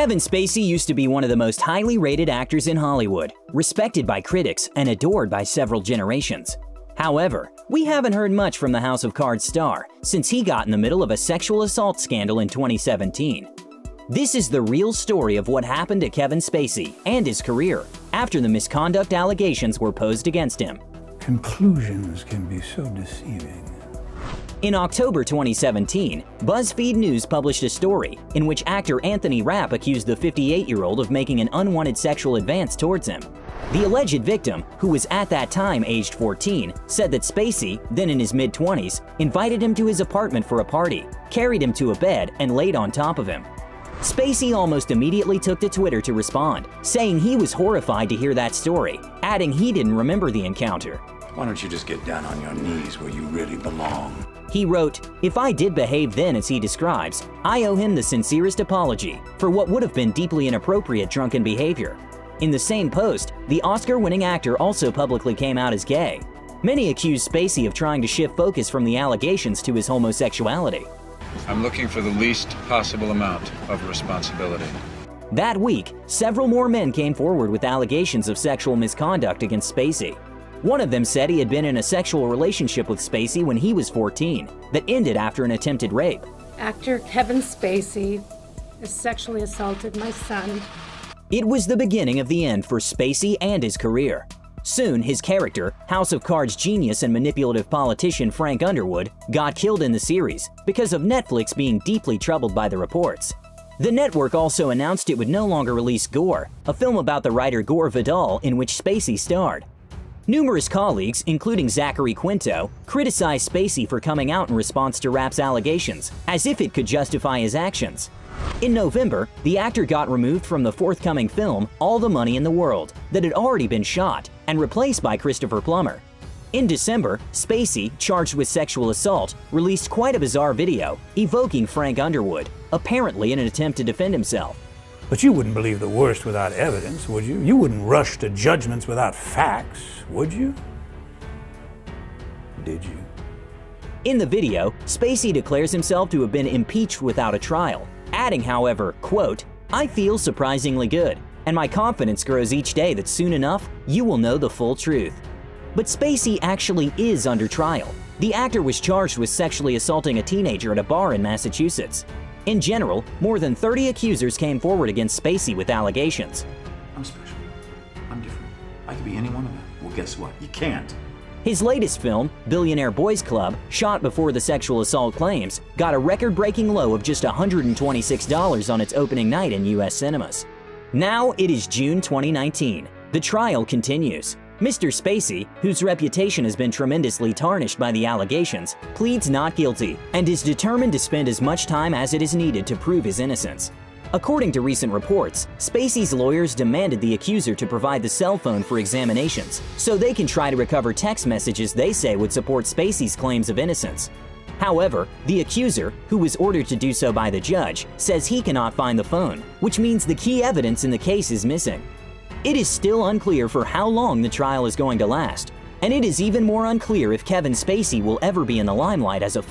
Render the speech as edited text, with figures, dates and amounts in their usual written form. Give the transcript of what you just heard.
Kevin Spacey used to be one of the most highly rated actors in Hollywood, respected by critics and adored by several generations. However, we haven't heard much from the House of Cards star since he got in the middle of a sexual assault scandal in 2017. This is the real story of what happened to Kevin Spacey and his career after the misconduct allegations were posed against him. Conclusions can be so deceiving. In October 2017, BuzzFeed News published a story in which actor Anthony Rapp accused the 58-year-old of making an unwanted sexual advance towards him. The alleged victim, who was at that time aged 14, said that Spacey, then in his mid-20s, invited him to his apartment for a party, carried him to a bed, and laid on top of him. Spacey almost immediately took to Twitter to respond, saying he was horrified to hear that story, adding he didn't remember the encounter. Why don't you just get down on your knees where you really belong? He wrote, "If I did behave then as he describes, I owe him the sincerest apology for what would have been deeply inappropriate drunken behavior." In the same post, the Oscar-winning actor also publicly came out as gay. Many accused Spacey of trying to shift focus from the allegations to his homosexuality. I'm looking for the least possible amount of responsibility. That week, several more men came forward with allegations of sexual misconduct against Spacey. One of them said he had been in a sexual relationship with Spacey when he was 14, that ended after an attempted rape. Actor Kevin Spacey has sexually assaulted my son. It was the beginning of the end for Spacey and his career. Soon, his character, House of Cards genius and manipulative politician Frank Underwood, got killed in the series because of Netflix being deeply troubled by the reports. The network also announced it would no longer release Gore, a film about the writer Gore Vidal in which Spacey starred. Numerous colleagues, including Zachary Quinto, criticized Spacey for coming out in response to Rapp's allegations, as if it could justify his actions. In November, the actor got removed from the forthcoming film All the Money in the World that had already been shot and replaced by Christopher Plummer. In December, Spacey, charged with sexual assault, released quite a bizarre video evoking Frank Underwood, apparently in an attempt to defend himself. But you wouldn't believe the worst without evidence, would you? You wouldn't rush to judgments without facts, would you? Did you? In the video, Spacey declares himself to have been impeached without a trial, adding, however, quote, "I feel surprisingly good, and my confidence grows each day that soon enough, you will know the full truth." But Spacey actually is under trial. The actor was charged with sexually assaulting a teenager at a bar in Massachusetts. In general, more than 30 accusers came forward against Spacey with allegations. I'm special. I'm different. I could be any one of them. Well, guess what? You can't. His latest film, Billionaire Boys Club, shot before the sexual assault claims, got a record-breaking low of just $126 on its opening night in U.S. cinemas. Now it is June 2019. The trial continues. Mr. Spacey, whose reputation has been tremendously tarnished by the allegations, pleads not guilty and is determined to spend as much time as it is needed to prove his innocence. According to recent reports, Spacey's lawyers demanded the accuser to provide the cell phone for examinations so they can try to recover text messages they say would support Spacey's claims of innocence. However, the accuser, who was ordered to do so by the judge, says he cannot find the phone, which means the key evidence in the case is missing. It is still unclear for how long the trial is going to last, and it is even more unclear if Kevin Spacey will ever be in the limelight as a